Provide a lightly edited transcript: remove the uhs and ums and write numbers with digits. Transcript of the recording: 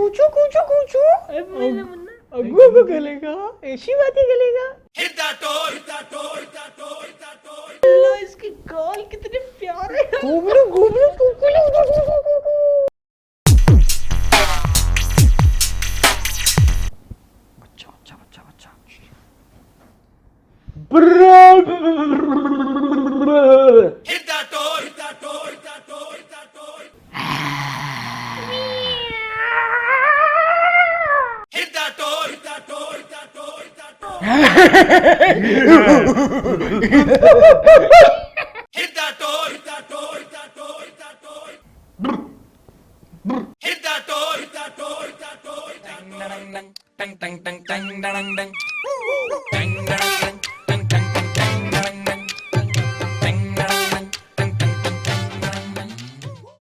कूचू कूचू कूचू अग्गू अग्गू गलेगा, ऐसी बातें गलेगा। अल्लाह, इसके गाल कितने प्यारे हैं। गुबलू गुबलू कुकुलू कुकू। बच्चा बच्चा बच्चा बच्चा।